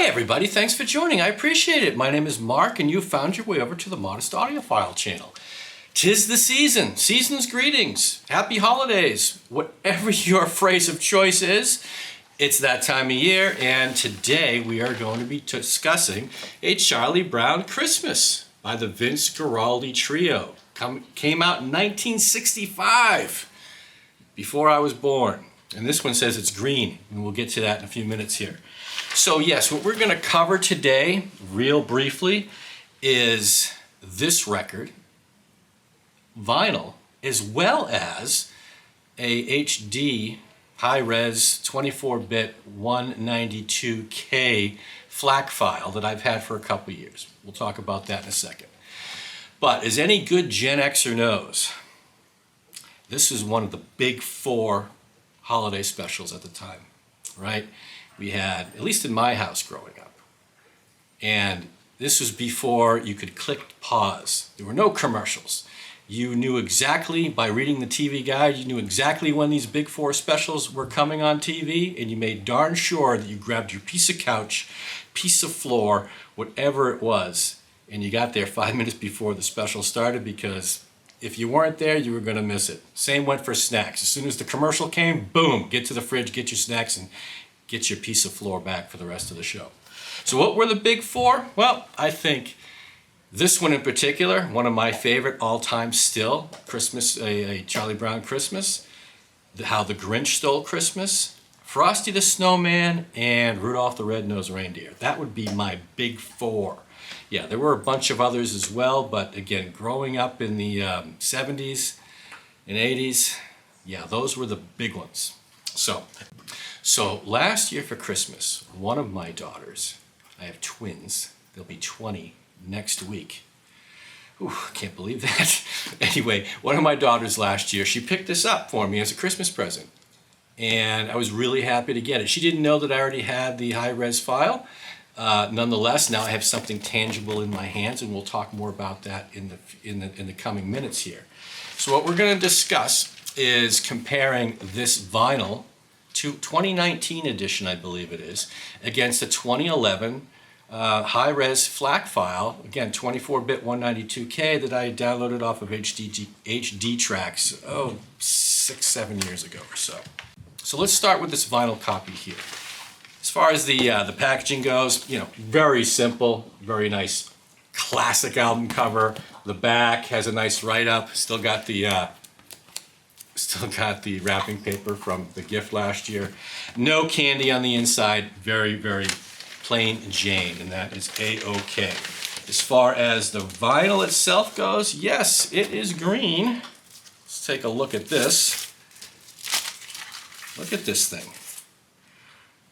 everybody, thanks for joining. I appreciate it. My name is Mark and you've found your way over to the Modest Audiophile channel. 'Tis the season. Season's greetings. Happy holidays. Whatever your phrase of choice is, it's that time of year, and today we are going to be discussing a Charlie Brown Christmas by the Vince Guaraldi Trio. Came out in 1965, before I was born. And this one says it's green, and we'll get to that in a few minutes here. So yes, what we're going to cover today, real briefly, is this record, vinyl, as well as a HD HiRes 24-bit 192K FLAC file that I've had for a couple years. We'll talk about that in a second. But as any good Gen Xer knows, this is one of the big four holiday specials at the time, right? We had, at least in my house growing up, and this was before you could click pause. There were no commercials. You knew exactly, by reading the TV guide, you knew exactly when these big four specials were coming on TV, and you made darn sure that you grabbed your piece of couch, piece of floor, whatever it was, and you got there 5 minutes before the special started, because if you weren't there, you were going to miss it. Same went for snacks. As soon as the commercial came, boom, get to the fridge, get your snacks, and get your piece of floor back for the rest of the show. So what were the big four? Well, I think this one in particular, one of my favorite all-time still, Christmas, a Charlie Brown Christmas, How the Grinch Stole Christmas, Frosty the Snowman, and Rudolph the Red-Nosed Reindeer. That would be my big four. Yeah, there were a bunch of others as well, but again, growing up in the 70s and 80s, yeah, those were the big ones. So last year for Christmas, one of my daughters, I have twins, they'll be 20 next week. Ooh, I can't believe that. Anyway, one of my daughters last year, she picked this up for me as a Christmas present. And I was really happy to get it. She didn't know that I already had the high-res file. Nonetheless, now I have something tangible in my hands, and we'll talk more about that in the coming minutes here. So what we're going to discuss is comparing this vinyl to 2019 edition, I believe it is, against the 2011 high-res FLAC file, again 24-bit 192K that I downloaded off of HD tracks, 6-7 years ago or so. So let's start with this vinyl copy here. As far as the packaging goes, you know, very simple, very nice classic album cover. The back has a nice write-up. Still got the wrapping paper from the gift last year. No candy on the inside. Very, very plain Jane, and that is A-OK. As far as the vinyl itself goes, yes, it is green. Let's take a look at this. Look at this thing.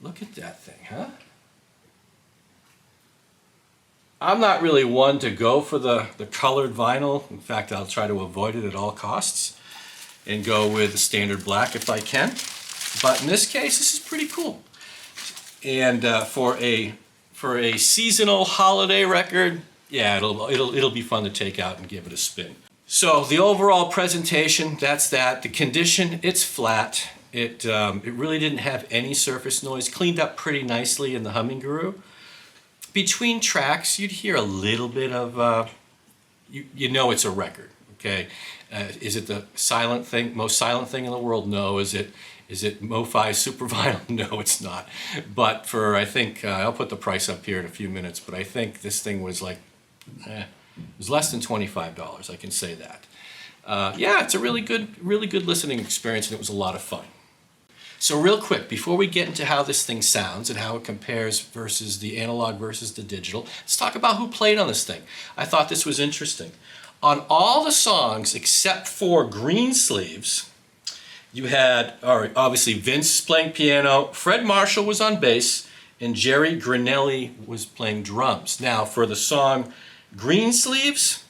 Look at that thing, huh? I'm not really one to go for the colored vinyl. In fact, I'll try to avoid it at all costs and go with the standard black if I can. But in this case, this is pretty cool. And for a seasonal holiday record, yeah, it'll be fun to take out and give it a spin. So the overall presentation, that's that. The condition, it's flat. It really didn't have any surface noise, cleaned up pretty nicely in the humming guru. Between tracks, you'd hear a little bit of, you know it's a record, okay? Is it the silent thing, most silent thing in the world? No. Is it Mo-Fi Super Vinyl? No, it's not. But for, I think, I'll put the price up here in a few minutes, but I think this thing was like, it was less than $25, I can say that. Yeah, it's a really good listening experience, and it was a lot of fun. So real quick, before we get into how this thing sounds and how it compares versus the analog versus the digital, let's talk about who played on this thing. I thought this was interesting. On all the songs except for Greensleeves, you had, obviously, Vince playing piano, Fred Marshall was on bass, and Jerry Granelli was playing drums. Now, for the song Greensleeves,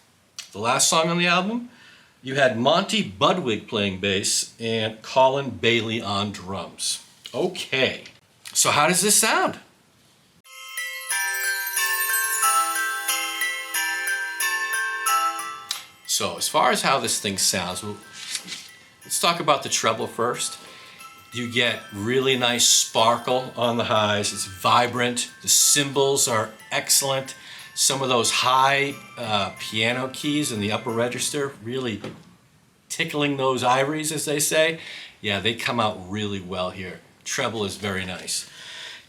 the last song on the album, you had Monty Budwig playing bass and Colin Bailey on drums. Okay, so how does this sound? So as far as how this thing sounds, let's talk about the treble first. You get really nice sparkle on the highs. It's vibrant. The cymbals are excellent. Some of those high piano keys in the upper register, really tickling those HiRes, as they say. Yeah, they come out really well here. Treble is very nice.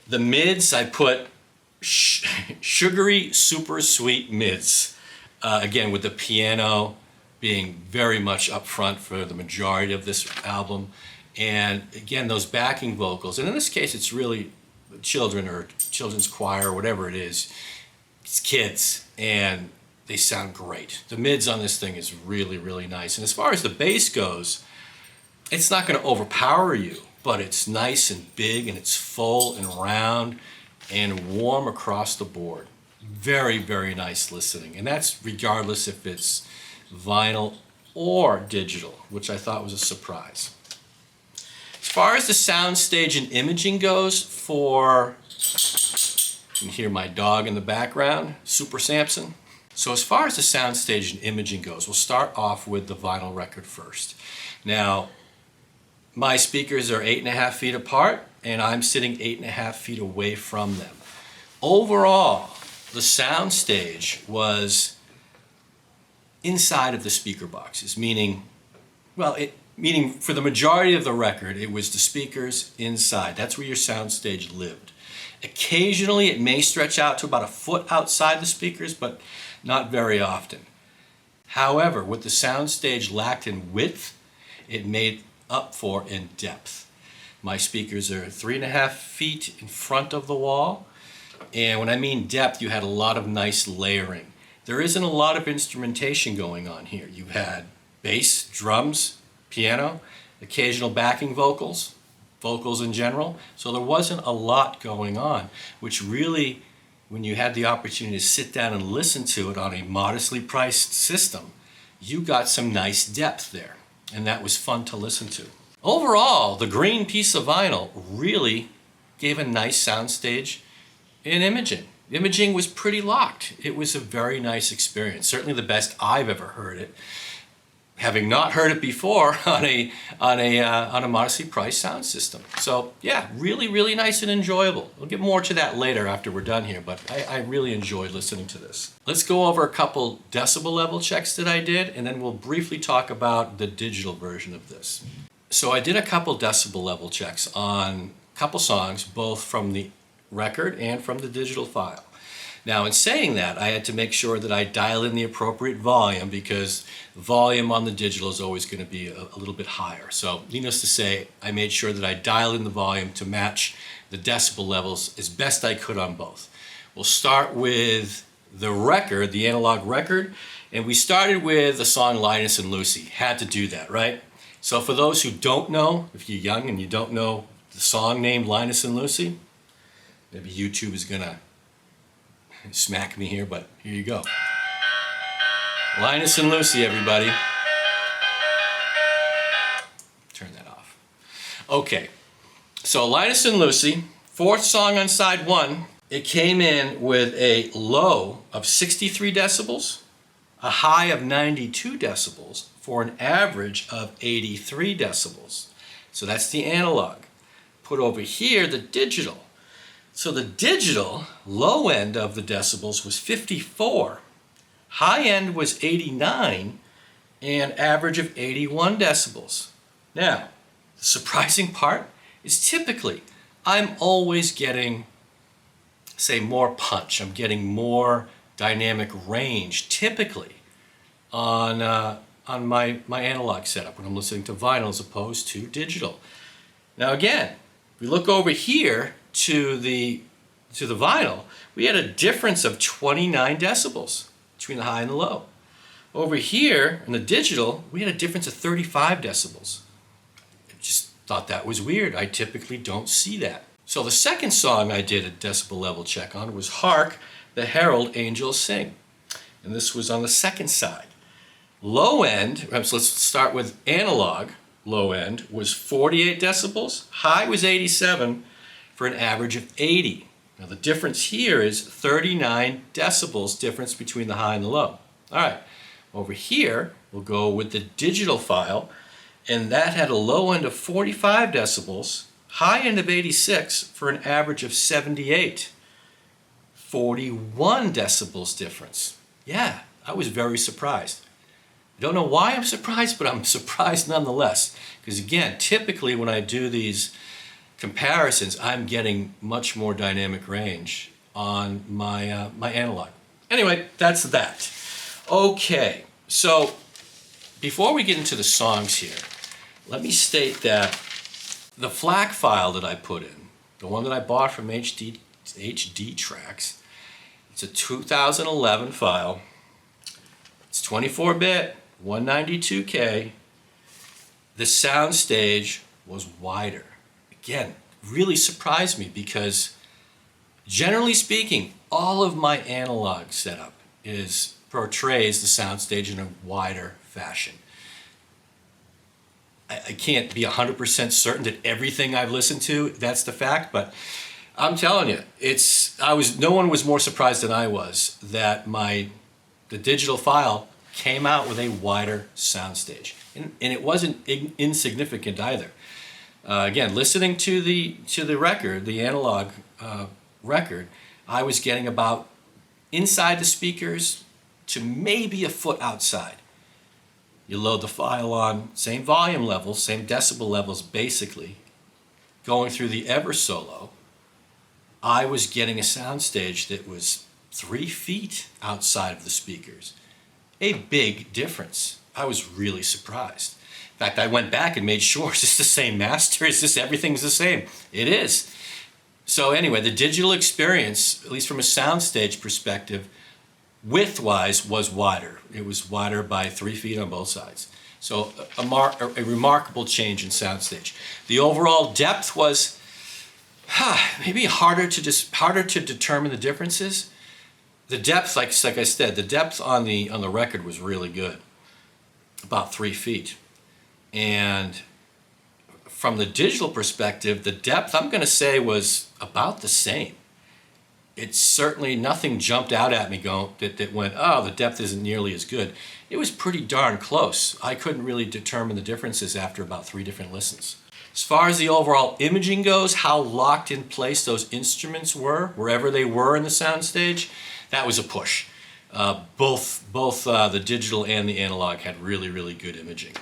The mids, I put sugary, super sweet mids. Again, with the piano being very much up front for the majority of this album. And again, those backing vocals, and in this case it's really children or children's choir or whatever it is. It's kids, and they sound great. The mids on this thing is really, really nice. And as far as the bass goes, it's not going to overpower you, but it's nice and big, and it's full and round and warm across the board. Very, very nice listening. And that's regardless if it's vinyl or digital, which I thought was a surprise. As far as the soundstage and imaging goes for, you can hear my dog in the background, Super Samson. So as far as the soundstage and imaging goes, we'll start off with the vinyl record first. Now, my speakers are 8.5 feet apart, and I'm sitting 8.5 feet away from them. Overall, the soundstage was inside of the speaker boxes, meaning for the majority of the record, it was the speakers inside. That's where your soundstage lived. Occasionally, it may stretch out to about a foot outside the speakers, but not very often. However, what the soundstage lacked in width, it made up for in depth. My speakers are 3.5 feet in front of the wall, and when I mean depth, you had a lot of nice layering. There isn't a lot of instrumentation going on here. You had bass, drums, piano, occasional backing vocals in general. So there wasn't a lot going on, which really, when you had the opportunity to sit down and listen to it on a modestly priced system, you got some nice depth there, and that was fun to listen to. Overall, the green piece of vinyl really gave a nice soundstage and imaging. Imaging was pretty locked. It was a very nice experience, certainly the best I've ever heard it, having not heard it before on a modestly priced sound system. So yeah, really, really nice and enjoyable. We'll get more to that later after we're done here, but I really enjoyed listening to this. Let's go over a couple decibel level checks that I did, and then we'll briefly talk about the digital version of this. So I did a couple decibel level checks on a couple songs, both from the record and from the digital file. Now, in saying that, I had to make sure that I dial in the appropriate volume, because volume on the digital is always going to be a little bit higher. So, needless to say, I made sure that I dialed in the volume to match the decibel levels as best I could on both. We'll start with the record, the analog record, and we started with the song Linus and Lucy. Had to do that, right? So for those who don't know, if you're young and you don't know the song named Linus and Lucy, maybe YouTube is going to smack me here, but here you go. Linus and Lucy, everybody. Turn that off. Okay, so Linus and Lucy, fourth song on side one. It came in with a low of 63 decibels, a high of 92 decibels, for an average of 83 decibels. So that's the analog. Put over here the digital. So the digital low end of the decibels was 54, high end was 89, and average of 81 decibels. Now, the surprising part is typically I'm always getting, say, more punch. I'm getting more dynamic range typically on my analog setup when I'm listening to vinyl as opposed to digital. Now again, we look over here to the vinyl, we had a difference of 29 decibels between the high and the low. Over here in the digital, we had a difference of 35 decibels. I just thought that was weird. I typically don't see that. So the second song I did a decibel level check on was Hark, the Herald Angels Sing. And this was on the second side. Low end, so let's start with analog. Low end was 48 decibels, high was 87, for an average of 80. Now the difference here is 39 decibels difference between the high and the low. All right, over here we'll go with the digital file, And that had a low end of 45 decibels, high end of 86 for an average of 78. 41 decibels difference. Yeah, I was very surprised. I don't know why I'm surprised, but I'm surprised nonetheless. Because again, typically when I do these comparisons, I'm getting much more dynamic range on my, my analog. Anyway, that's that. Okay, so before we get into the songs here, let me state that the FLAC file that I put in, the one that I bought from HD Tracks, it's a 2011 file. It's 24-bit, 192K. The Soundstage was wider. Again, really surprised me because generally speaking, all of my analog setup portrays the Soundstage in a wider fashion. I can't be 100% certain that everything I've listened to, that's the fact, but I'm telling you, no one was more surprised than I was that the digital file came out with a wider Soundstage. And it wasn't insignificant either. Again, listening to the record, the analog record, I was getting about inside the speakers to maybe a foot outside. You load the file on, same volume levels, same decibel levels basically. Going through the Eversolo, I was getting a Soundstage that was 3 feet outside of the speakers. A big difference. I was really surprised. In fact, I went back and made sure, is this the same master? Is this everything's the same? It is. So anyway, the digital experience, at least from a Soundstage perspective, width-wise was wider. It was wider by 3 feet on both sides. So a remarkable change in Soundstage. The overall depth was maybe harder to determine the differences. The depth, like I said, the depth on the record was really good, about 3 feet. And from the digital perspective, the depth I'm going to say was about the same. It's certainly nothing jumped out at me that went, oh, the depth isn't nearly as good. It was pretty darn close. I couldn't really determine the differences after about 3 different listens. As far as the overall imaging goes, how locked in place those instruments were, wherever they were in the Soundstage, that was a push. Both the digital and the analog had really, really good imaging.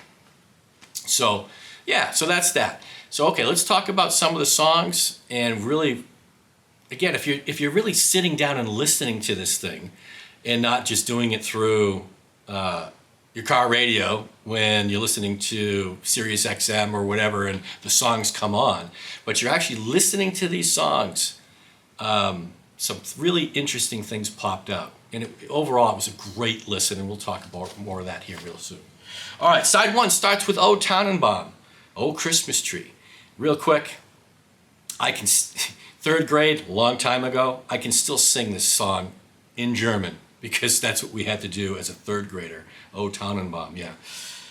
So, yeah, so that's that. So, okay, let's talk about some of the songs and really, again, if you're really sitting down and listening to this thing and not just doing it through your car radio when you're listening to Sirius XM or whatever and the songs come on, but you're actually listening to these songs, some really interesting things popped out. And overall, it was a great listen, and we'll talk about more of that here real soon. All right, side 1 starts with O Tannenbaum, O Christmas Tree. Real quick, I can, 3rd grade, long time ago, I can still sing this song in German because that's what we had to do as a 3rd grader. O Tannenbaum, yeah.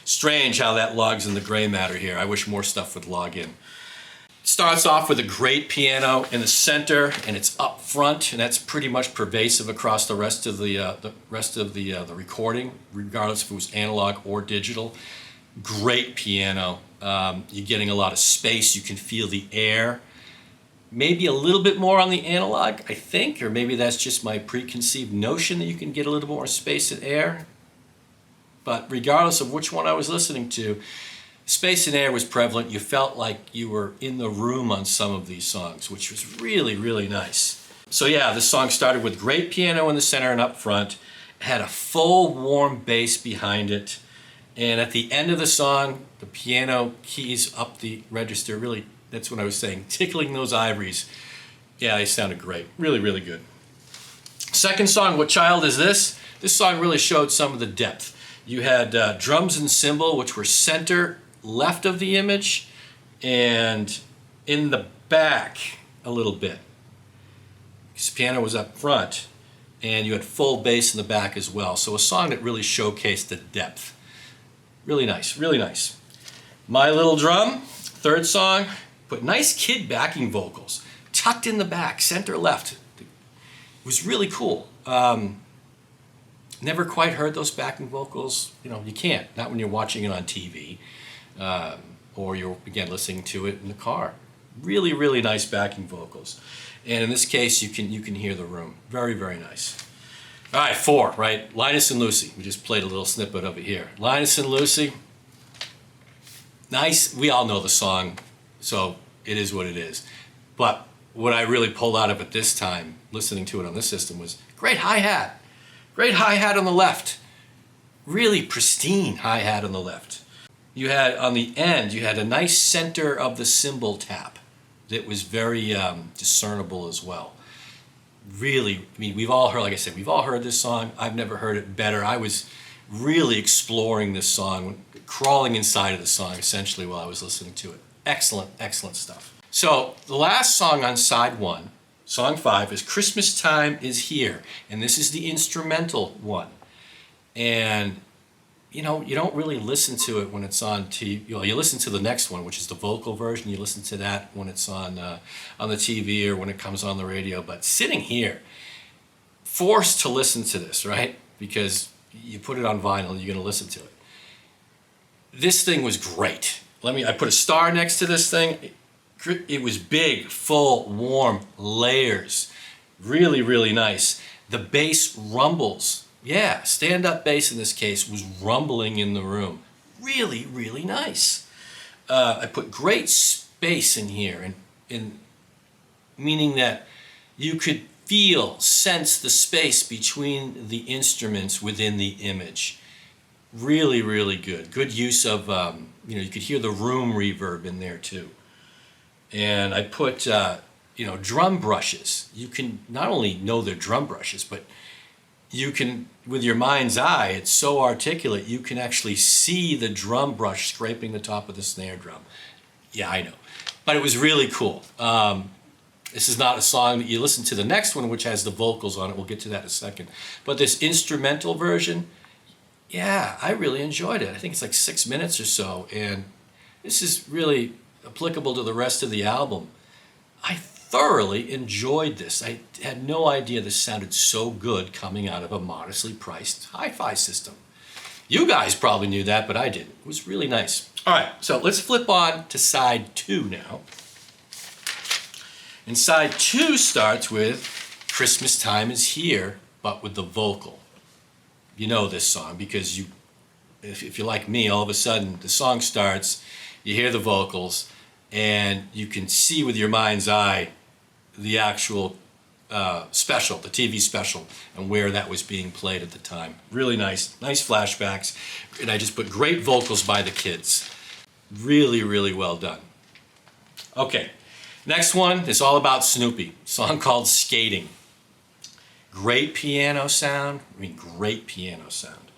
Strange how that logs in the gray matter here. I wish more stuff would log in. Starts off with a great piano in the center, and it's up front, and that's pretty much pervasive across the rest of the recording, regardless if it was analog or digital. Great piano. You're getting a lot of space. You can feel the air. Maybe a little bit more on the analog, I think, or maybe that's just my preconceived notion that you can get a little more space and air. But regardless of which one I was listening to, space and air was prevalent. You felt like you were in the room on some of these songs, which was really, really nice. So yeah, this song started with great piano in the center and up front. It had a full warm bass behind it. And at the end of the song, the piano keys up the register, really, that's what I was saying, tickling those ivories. Yeah, they sounded great. Really, really good. Second song, What Child Is This? This song really showed some of the depth. You had drums and cymbal, which were center left of the image and in the back a little bit. Because piano was up front and you had full bass in the back as well. So a song that really showcased the depth. Really nice, really nice. My Little Drum, 3rd song, put nice kid backing vocals, tucked in the back, center left. It was really cool. Never quite heard those backing vocals. You know, you can't, not when you're watching it on TV. or you're, again, listening to it in the car. Really, really nice backing vocals. And in this case, you can hear the room. Very, very nice. All right, 4, right? Linus and Lucy. We just played a little snippet of it here. Linus and Lucy. Nice. We all know the song, so it is what it is. But what I really pulled out of it this time, listening to it on this system, was great hi-hat. Great hi-hat on the left. Really pristine hi-hat on the left. You had, on the end, you had a nice center of the cymbal tap that was very discernible as well. Really, I mean, we've all heard, like I said, we've all heard this song. I've never heard it better. I was really exploring this song, crawling inside of the song, essentially, while I was listening to it. Excellent, excellent stuff. So, the last song on side 1, song 5, is Christmas Time Is Here. And this is the instrumental one. And you know, you don't really listen to it when it's on TV. You listen to the next one, which is the vocal version. You listen to that when it's on the TV or when it comes on the radio. But sitting here, forced to listen to this, right? Because you put it on vinyl, you're going to listen to it. This thing was great. I put a star next to this thing. It was big, full, warm, layers. Really, really nice. The bass rumbles. Yeah, stand-up bass in this case was rumbling in the room. Really, really nice. I put great space in here, and meaning that you could sense the space between the instruments within the image. Really, really good. Good use of, you could hear the room reverb in there too. And I put, drum brushes. You can not only know they're drum brushes, but you can, with your mind's eye, it's so articulate, you can actually see the drum brush scraping the top of the snare drum. Yeah, I know. But it was really cool. This is not a song that you listen to the next one, which has the vocals on it. We'll get to that in a second. But this instrumental version, yeah, I really enjoyed it. I think it's like 6 minutes or so. And this is really applicable to the rest of the album. I thoroughly enjoyed this. I had no idea this sounded so good coming out of a modestly priced hi-fi system. You guys probably knew that, but I didn't. It was really nice. All right, so let's flip on to side 2 now. And side 2 starts with Christmas Time Is Here, but with the vocal. You know this song because if you're like me, all of a sudden the song starts, you hear the vocals, and you can see with your mind's eye the actual special, the TV special, and where that was being played at the time. Really nice flashbacks, and I just put great vocals by the kids. Really, really well done. Okay, next one is all about Snoopy, a song called Skating. Great piano sound, great piano sound.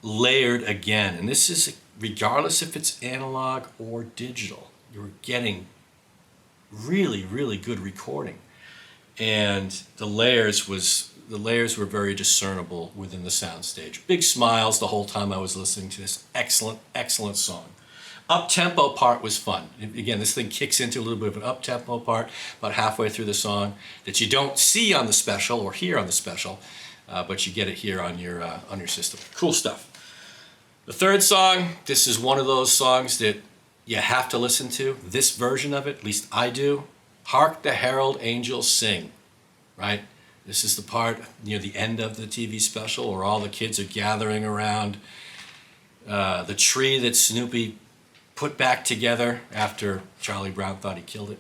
Layered again, and this is regardless if it's analog or digital. You're getting really, really good recording. And the layers were very discernible within the soundstage. Big smiles the whole time I was listening to this. Excellent, excellent song. Up-tempo part was fun. Again, this thing kicks into a little bit of an up-tempo part about halfway through the song that you don't see on the special or hear on the special, but you get it here on your system. Cool stuff. The third song, this is one of those songs that you have to listen to. This version of it, at least I do. Hark the Herald Angels Sing, right? This is the part near the end of the TV special where all the kids are gathering around the tree that Snoopy put back together after Charlie Brown thought he killed it.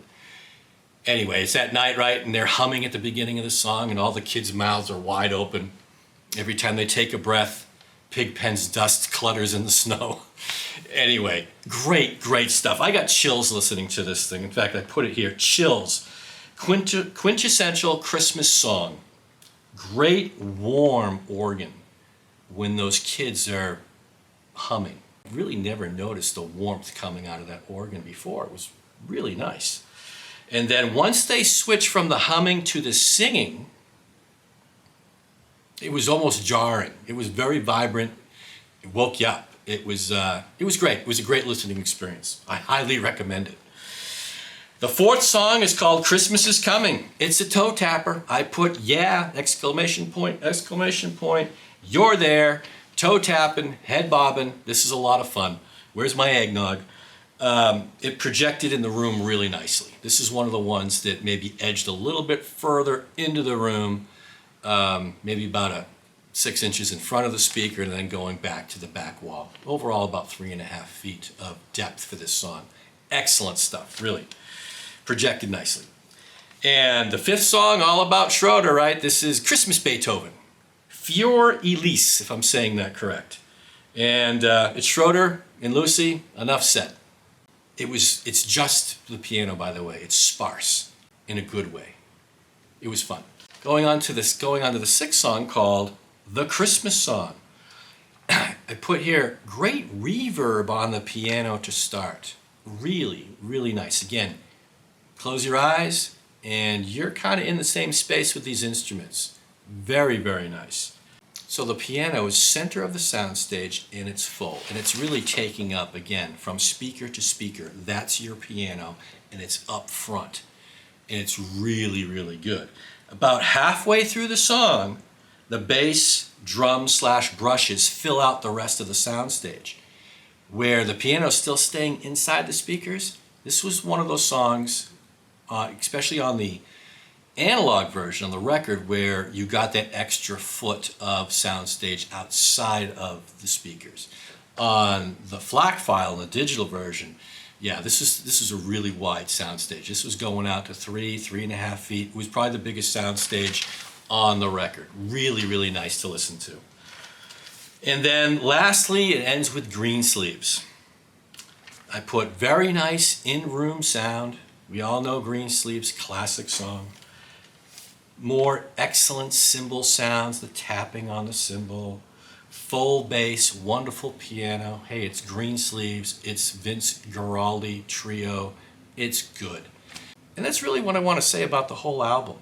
Anyway, it's at night, right? And they're humming at the beginning of the song, and all the kids' mouths are wide open. Every time they take a breath, Pigpen's dust clutters in the snow. Anyway, great, great stuff. I got chills listening to this thing. In fact, I put it here, chills. Quintessential Christmas song. Great warm organ when those kids are humming. I really never noticed the warmth coming out of that organ before. It was really nice. And then once they switched from the humming to the singing, it was almost jarring. It was very vibrant. It woke you up. It was great. It was a great listening experience. I highly recommend it. The fourth song is called Christmas Is Coming. It's a toe tapper. I put yeah, exclamation point, you're there, toe tapping, head bobbing. This is a lot of fun. Where's my eggnog? It projected in the room really nicely. This is one of the ones that maybe edged a little bit further into the room, maybe about 6 inches in front of the speaker and then going back to the back wall. Overall, about 3.5 feet of depth for this song. Excellent stuff, really. Projected nicely. And the fifth song, all about Schroeder, right? This is Christmas Beethoven. Fior Elise, if I'm saying that correct. And it's Schroeder and Lucy, enough said. It's just the piano, by the way. It's sparse in a good way. It was fun. Going on to the sixth song called The Christmas Song. I put here great reverb on the piano to start. Really, really nice. Again, close your eyes and you're kind of in the same space with these instruments. Very, very nice. So the piano is center of the soundstage and it's full. And it's really taking up, again, from speaker to speaker. That's your piano and it's up front. And it's really, really good. About halfway through the song, the bass, drum / brushes fill out the rest of the soundstage. Where the piano is still staying inside the speakers, this was one of those songs, especially on the analog version on the record, where you got that extra foot of soundstage outside of the speakers. On the FLAC file, the digital version, yeah, this is a really wide soundstage. This was going out to 3.5 feet. It was probably the biggest soundstage on the record. Really, really nice to listen to. And then lastly, it ends with Greensleeves. I put very nice in-room sound. We all know Greensleeves, classic song. More excellent cymbal sounds, the tapping on the cymbal. Full bass, wonderful piano. Hey, it's Greensleeves, it's Vince Guaraldi Trio. It's good. And that's really what I want to say about the whole album.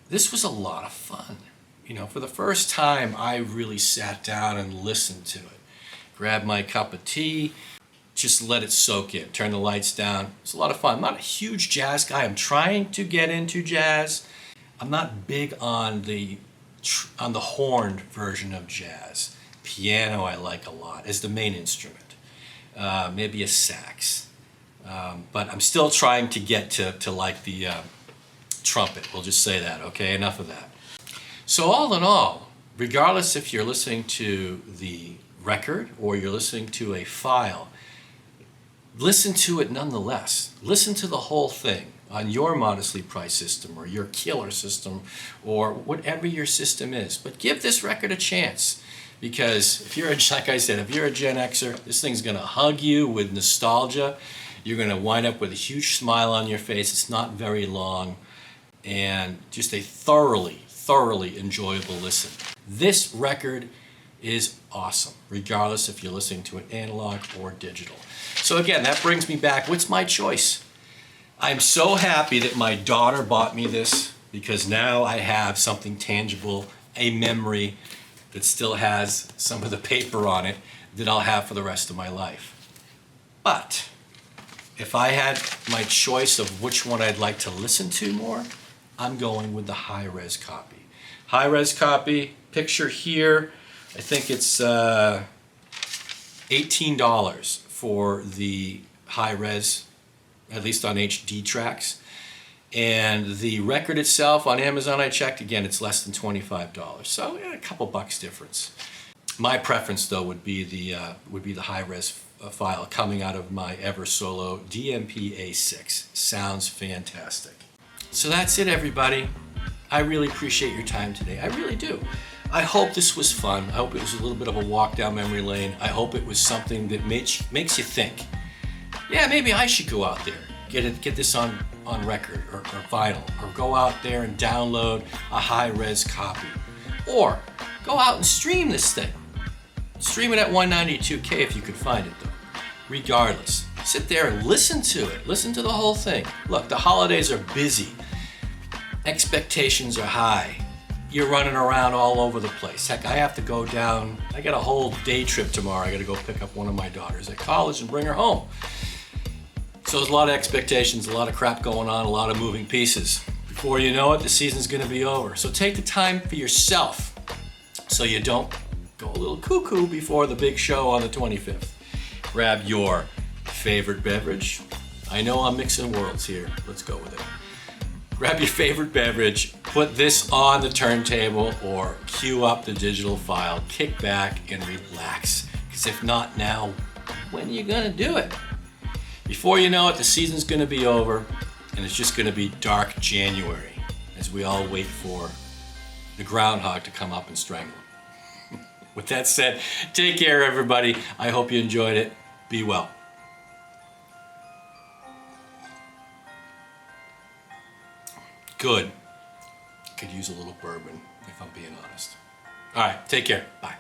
This was a lot of fun. You know, for the first time, I really sat down and listened to it. Grabbed my cup of tea, just let it soak in, turn the lights down. It's a lot of fun. I'm not a huge jazz guy. I'm trying to get into jazz. I'm not big on the horned version of jazz. Piano I like a lot as the main instrument. Maybe a sax. But I'm still trying to get to like the trumpet. We'll just say that, okay? Enough of that. So all in all, regardless if you're listening to the record or you're listening to a file, listen to it nonetheless. Listen to the whole thing on your modestly priced system or your killer system or whatever your system is. But give this record a chance, because if you're like I said, if you're a Gen Xer, this thing's gonna hug you with nostalgia. You're gonna wind up with a huge smile on your face. It's not very long and just a thoroughly enjoyable listen. This record is awesome, regardless if you're listening to it analog or digital. So again, that brings me back. What's my choice? I'm so happy that my daughter bought me this, because now I have something tangible, a memory that still has some of the paper on it that I'll have for the rest of my life. But if I had my choice of which one I'd like to listen to more, I'm going with the HiRes copy. HiRes copy, picture here, I think it's $18 for the HiRes, at least on HD tracks. And the record itself on Amazon, I checked, again, it's less than $25. So yeah, a couple bucks difference. My preference though would be the HiRes file coming out of my Eversolo DMP A6. Sounds fantastic. So that's it, everybody. I really appreciate your time today. I really do. I hope this was fun. I hope it was a little bit of a walk down memory lane. I hope it was something that makes you think, yeah, maybe I should go out there, get this on record or vinyl, or go out there and download a high-res copy. Or go out and stream this thing. Stream it at 192K if you can find it though. Regardless, sit there and listen to it. Listen to the whole thing. Look, the holidays are busy. Expectations are high. You're running around all over the place. Heck, I have to go down, I got a whole day trip tomorrow. I gotta go pick up one of my daughters at college and bring her home. So there's a lot of expectations, a lot of crap going on, a lot of moving pieces. Before you know it, the season's gonna be over. So take the time for yourself so you don't go a little cuckoo before the big show on the 25th. grab your favorite beverage. I know I'm mixing worlds here. Let's go with it. Grab your favorite beverage, put this on the turntable or cue up the digital file, kick back and relax. Because if not now, when are you gonna do it? Before you know it, the season's gonna be over and it's just gonna be dark January as we all wait for the groundhog to come up and strangle him. With that said, take care everybody. I hope you enjoyed it. Be well. Good. Could use a little bourbon, if I'm being honest. All right, take care. Bye.